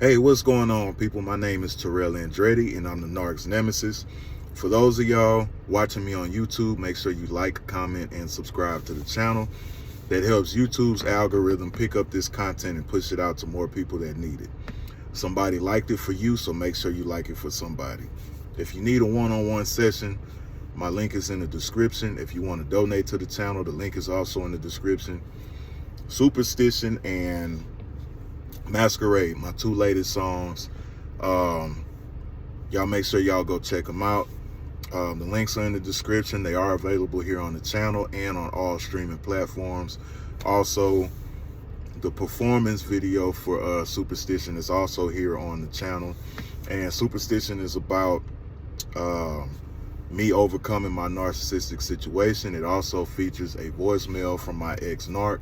Hey, what's going on, people? My name is Terrell Andretti, and I'm the Narc's Nemesis. For those of y'all watching me on YouTube, make sure you like, comment, and subscribe to the channel. That helps YouTube's algorithm pick up this content and push it out to more people that need it. Somebody liked it for you, so make sure you like it for somebody. If you need a one-on-one session, my link is in the description. If you want to donate to the channel, the link is also in the description. Superstition and Masquerade, my two latest songs. Y'all make sure y'all go check them out. The links are in the description. They are available here on the channel and on all streaming platforms. Also, the performance video for Superstition is also here on the channel. And Superstition is about me overcoming my narcissistic situation. It also features a voicemail from my ex-narc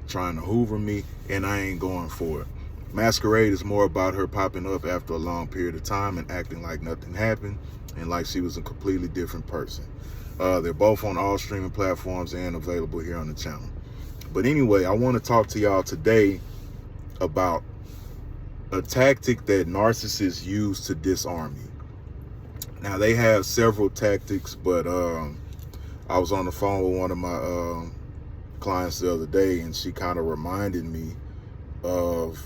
trying to hoover me, and I ain't going for it. Masquerade is more about her popping up after a long period of time and acting like nothing happened and like she was a completely different person. They're both on all streaming platforms and available here on the channel. But anyway, I want to talk to y'all today about a tactic that narcissists use to disarm you. Now, they have several tactics, but I was on the phone with one of my clients the other day, and she kind of reminded me of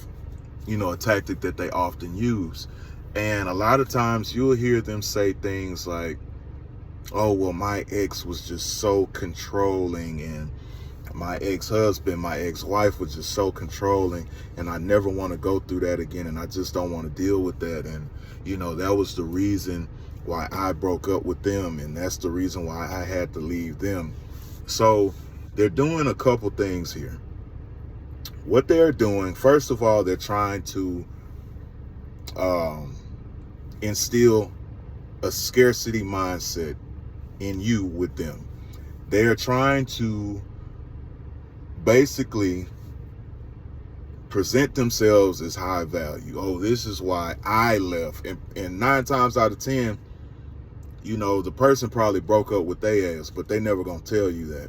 a tactic that they often use. And a lot of times you'll hear them say things like, oh, well, my ex was just so controlling, and my ex-husband, my ex-wife was just so controlling, and I never want to go through that again, and I just don't want to deal with that. And that was the reason why I broke up with them, and that's the reason why I had to leave them. So they're doing a couple things here. What they're doing, first of all, they're trying to instill a scarcity mindset in you with them. They're trying to basically present themselves as high value. Oh, this is why I left. And 9 times out of 10, the person probably broke up with their ass, but they never gonna tell you that.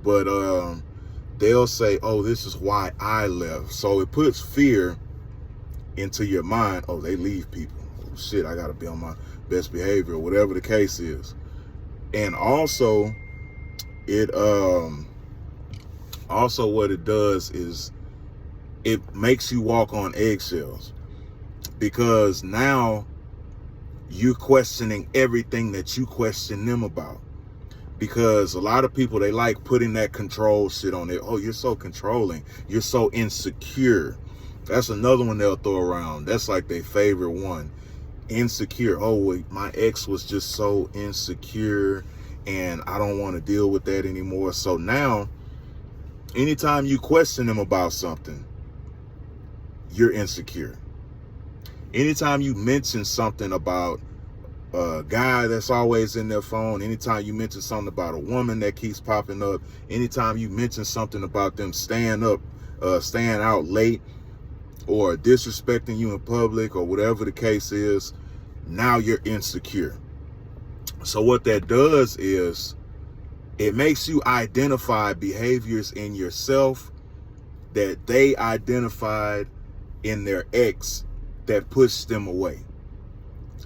But they'll say, oh, this is why I left. So it puts fear into your mind. Oh, they leave people. Oh, shit, I got to be on my best behavior, or whatever the case is. And also, what it does is it makes you walk on eggshells, because now you're questioning everything that you question them about. Because a lot of people, they like putting that control shit on it. Oh, you're so controlling. You're so insecure. That's another one they'll throw around. That's like their favorite one. Insecure. Oh, well, my ex was just so insecure, and I don't want to deal with that anymore. So now, anytime you question them about something, you're insecure. Anytime you mention something about a guy that's always in their phone, anytime you mention something about a woman that keeps popping up, anytime you mention something about them staying out late, or disrespecting you in public, or whatever the case is, now you're insecure. So what that does is it makes you identify behaviors in yourself that they identified in their ex that pushed them away.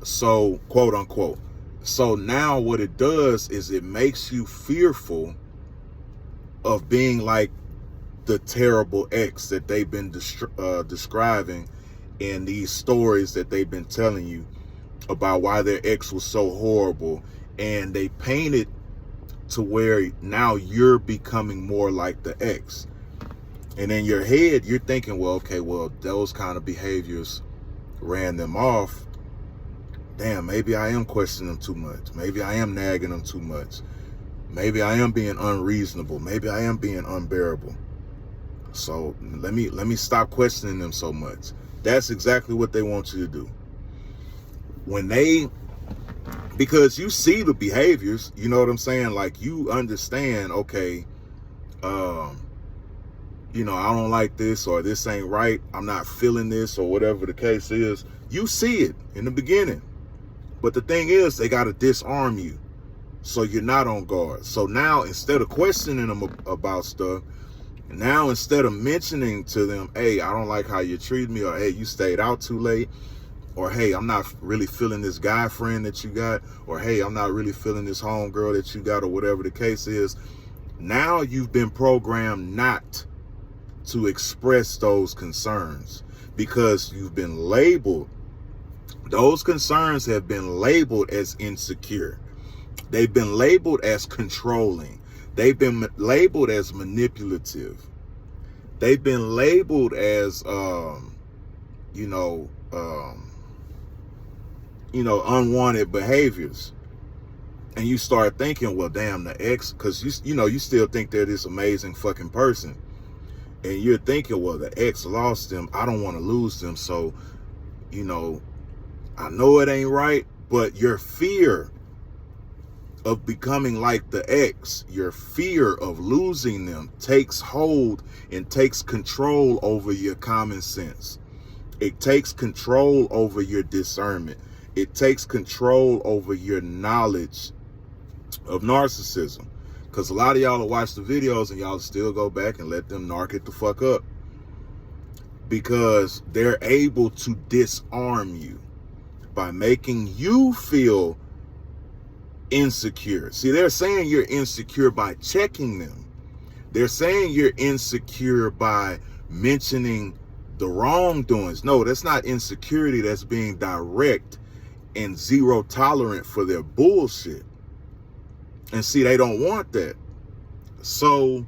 So, quote unquote. So now what it does is it makes you fearful of being like the terrible ex that they've been describing in these stories that they've been telling you about why their ex was so horrible. And they paint it to where now you're becoming more like the ex. And in your head, you're thinking, well, okay, well, those kind of behaviors ran them off. Damn, maybe I am questioning them too much. Maybe I am nagging them too much. Maybe I am being unreasonable. Maybe I am being unbearable. So let me stop questioning them so much. That's exactly what they want you to do. Because you see the behaviors, you know what I'm saying? Like, you understand, okay, I don't like this, or this ain't right. I'm not feeling this, or whatever the case is. You see it in the beginning. But the thing is, they got to disarm you so you're not on guard. So now, instead of questioning them about stuff, Now, instead of mentioning to them, hey, I don't like how you treated me, or hey, you stayed out too late, or hey, I'm not really feeling this guy friend that you got, or hey, I'm not really feeling this homegirl that you got, or whatever the case is. Now you've been programmed not to express those concerns because you've been labeled. Those concerns have been labeled as insecure. They've been labeled as controlling. They've been labeled as manipulative. They've been labeled as, unwanted behaviors. And you start thinking, well, damn, the ex, because you still think they're this amazing fucking person. And you're thinking, well, the ex lost them. I don't want to lose them. So, I know it ain't right, but your fear of becoming like the ex, your fear of losing them takes hold and takes control over your common sense. It takes control over your discernment. It takes control over your knowledge of narcissism. Because a lot of y'all will watch the videos and y'all still go back and let them narc it the fuck up. Because they're able to disarm you by making you feel insecure. See, they're saying you're insecure by checking them. They're saying you're insecure by mentioning the wrongdoings. No, that's not insecurity. That's being direct and zero tolerant for their bullshit. And see, they don't want that. So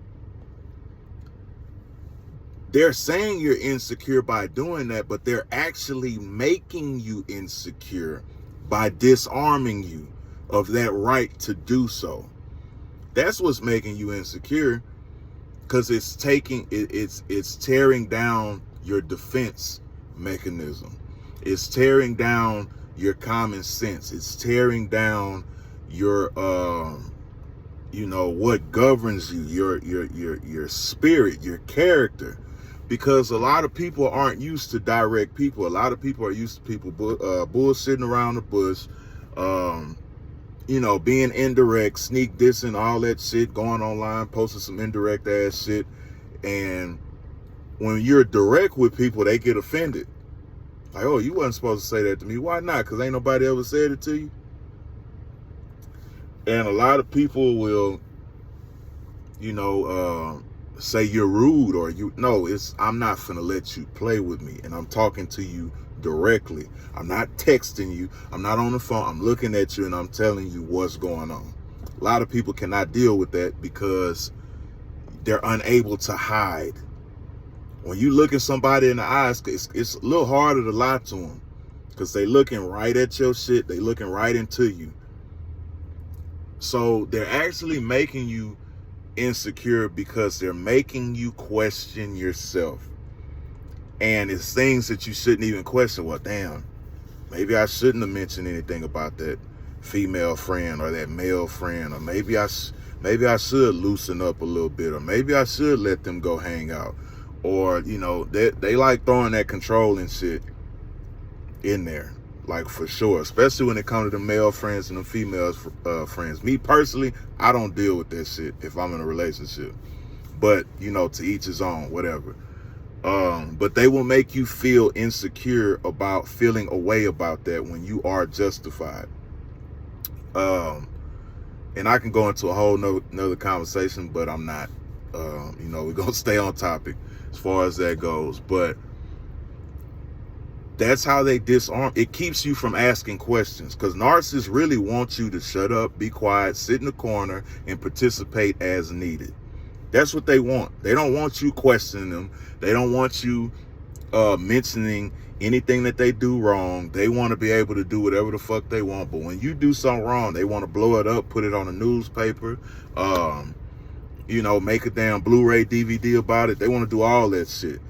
they're saying you're insecure by doing that, but they're actually making you insecure by disarming you of that right to do so. That's what's making you insecure, because it's tearing down your defense mechanism. It's tearing down your common sense. It's tearing down your what governs you, your spirit, your character. Because a lot of people aren't used to direct people. A lot of people are used to people bullshitting around the bush, being indirect, sneak dissing, all that shit, going online, posting some indirect ass shit. And when you're direct with people, they get offended. Like, oh, you wasn't supposed to say that to me. Why not? Because ain't nobody ever said it to you. And a lot of people will, say you're rude, or I'm not finna let you play with me. And I'm talking to you directly. I'm not texting you. I'm not on the phone. I'm looking at you and I'm telling you what's going on. A lot of people cannot deal with that because they're unable to hide. When you look at somebody in the eyes, it's a little harder to lie to them because they looking right at your shit. They looking right into you. So they're actually making you insecure because they're making you question yourself. And it's things that you shouldn't even question. Well, damn, maybe I shouldn't have mentioned anything about that female friend or that male friend, or maybe I should loosen up a little bit, or maybe I should let them go hang out. Or, they like throwing that controlling shit in there, like, for sure, especially when it comes to the male friends and the female friends. Me personally, I don't deal with that shit if I'm in a relationship. But, to each his own, whatever. But they will make you feel insecure about feeling a way about that when you are justified. And I can go into a whole nother conversation, but I'm not. We're going to stay on topic as far as that goes. But that's how they disarm. It keeps you from asking questions, because narcissists really want you to shut up, be quiet, sit in the corner, and participate as needed. That's what they want. They don't want you questioning them. They don't want you mentioning anything that they do wrong. They want to be able to do whatever the fuck they want. But when you do something wrong, they want to blow it up, put it on a newspaper, make a damn Blu-ray DVD about it. They want to do all that shit.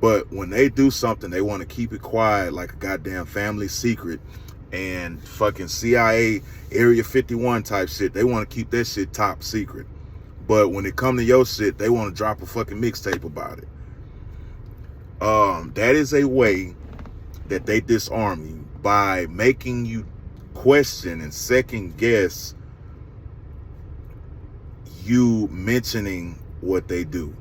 But when they do something, they want to keep it quiet like a goddamn family secret and fucking CIA Area 51 type shit. They want to keep that shit top secret. But when it come to your shit, they want to drop a fucking mixtape about it. That is a way that they disarm you, by making you question and second guess you mentioning what they do.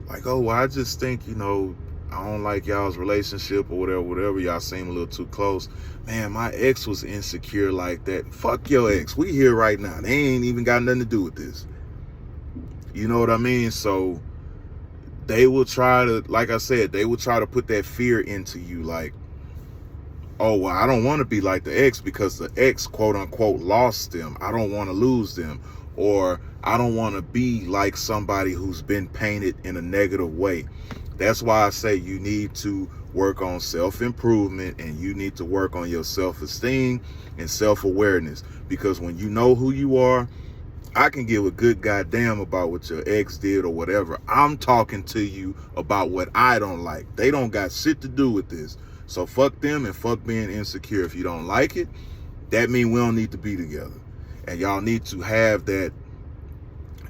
Like, oh, well, I just think, you know, I don't like y'all's relationship or whatever. Y'all seem a little too close. Man, my ex was insecure like that. Fuck your ex. We here right now. They ain't even got nothing to do with this. You know what I mean? So they will try to, like I said, they will try to put that fear into you. Like, oh, well, I don't want to be like the ex because the ex, quote unquote, lost them. I don't want to lose them. Or I don't want to be like somebody who's been painted in a negative way. That's why I say you need to work on self-improvement, and you need to work on your self-esteem and self-awareness. Because when you know who you are, I can give a good goddamn about what your ex did or whatever. I'm talking to you about what I don't like. They don't got shit to do with this. So fuck them and fuck being insecure. If you don't like it, that means we don't need to be together. And y'all need to have that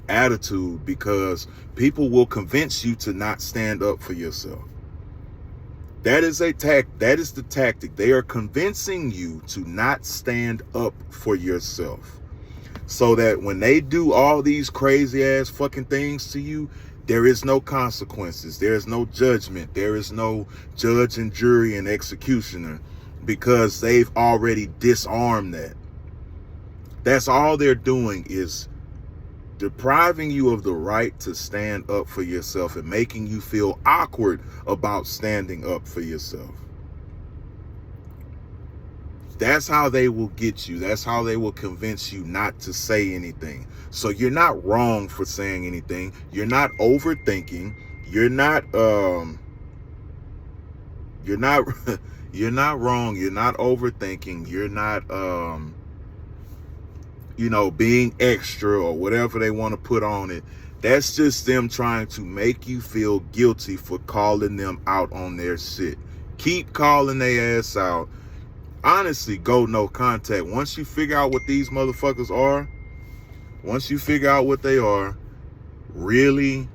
attitude, because people will convince you to not stand up for yourself. That is the tactic. They are convincing you to not stand up for yourself, so that when they do all these crazy ass fucking things to you, there is no consequences. There is no judgment. There is no judge and jury and executioner, because they've already disarmed that. That's all they're doing, is depriving you of the right to stand up for yourself and making you feel awkward about standing up for yourself. That's how they will get you. That's how they will convince you not to say anything. So you're not wrong for saying anything. You're not overthinking. You're not wrong. You're not overthinking. You're not being extra or whatever they want to put on it. That's just them trying to make you feel guilty for calling them out on their shit. Keep calling their ass out. Honestly, go no contact. Once you figure out what these motherfuckers are, once you figure out what they are, really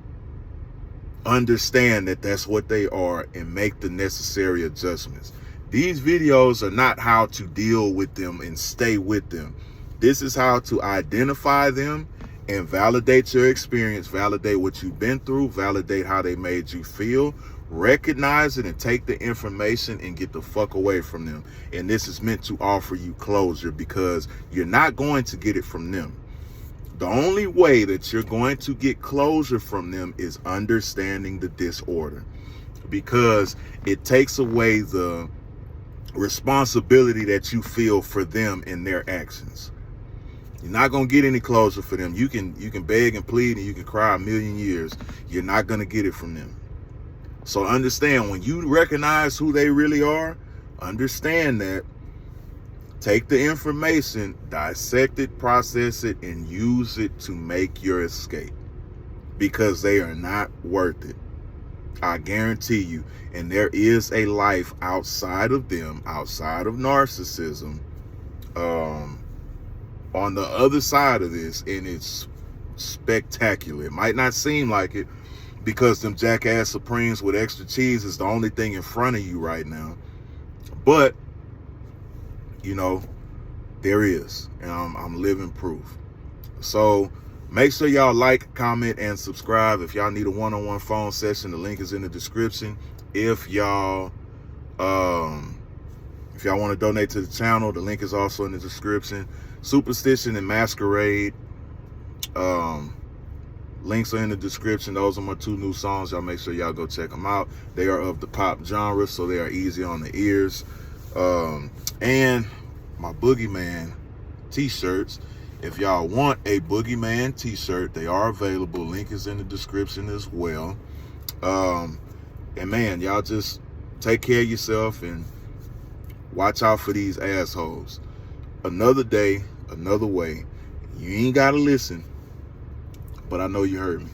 understand that that's what they are and make the necessary adjustments. These videos are not how to deal with them and stay with them. This is how to identify them and validate your experience, validate what you've been through, validate how they made you feel, recognize it and take the information and get the fuck away from them. And this is meant to offer you closure, because you're not going to get it from them. The only way that you're going to get closure from them is understanding the disorder, because it takes away the responsibility that you feel for them and their actions. You're not going to get any closure for them. You can beg and plead and you can cry a million years. You're not going to get it from them. So understand, when you recognize who they really are, understand that. Take the information, dissect it, process it, and use it to make your escape, because they are not worth it. I guarantee you. And there is a life outside of them, outside of narcissism, on the other side of this, and it's spectacular. It might not seem like it, because them jackass Supremes with extra cheese is the only thing in front of you right now. But, there is, and I'm living proof. So make sure y'all like, comment, and subscribe. If y'all need a one-on-one phone session, the link is in the description. If y'all want to donate to the channel, the link is also in the description. Superstition and Masquerade, links are in the description. Those are my 2 new songs. Y'all make sure y'all go check them out. They are of the pop genre, so they are easy on the ears. And my Boogeyman t-shirts. If y'all want a Boogeyman t-shirt, they are available. Link is in the description as well. And man, y'all just take care of yourself and watch out for these assholes. Another day, another way. You ain't gotta listen, but I know you heard me.